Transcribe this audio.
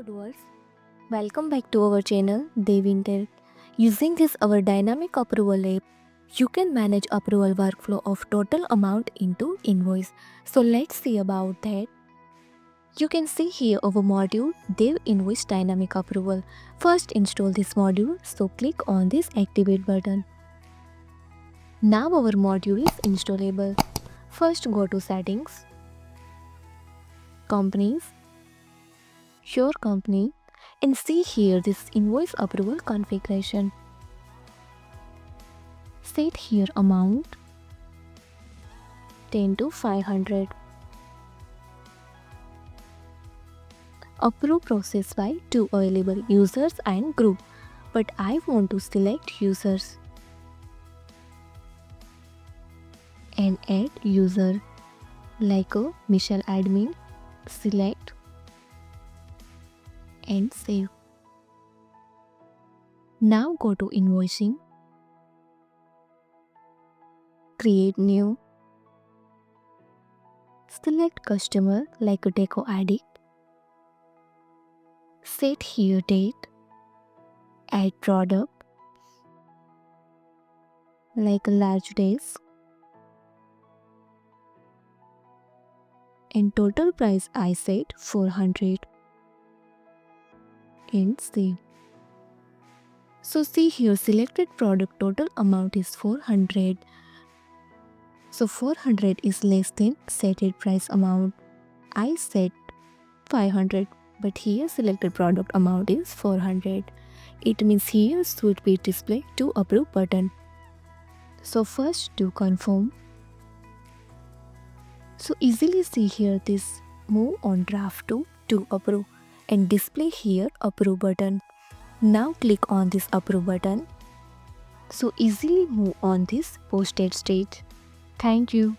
Odooers, welcome back to our channel Devintelle. Using this our dynamic approval app, you can manage approval workflow of total amount into invoice. So let's see about that. You can see here our module Dev Invoice Dynamic Approval. First install this module, so click on this activate button. Now our module is installable. First go to settings, companies, your company, and see here this invoice approval configuration. Set here amount 10 to 500. Approve process by two available users and group, but I want to select users and add user like a Michelle admin. Select and save. Now go to invoicing, create new, select customer like a deco addict, set here date, add product like a large days, and total price I set 400 and save. So see here selected product total amount is 400. So 400 is less than setted price amount. I set 500, but here selected product amount is 400. It means here should be display to approve button. So first to confirm. So easily see here this move on draft to approve and display here approve button. Now click on this approve button. So easily move on this posted stage. Thank you.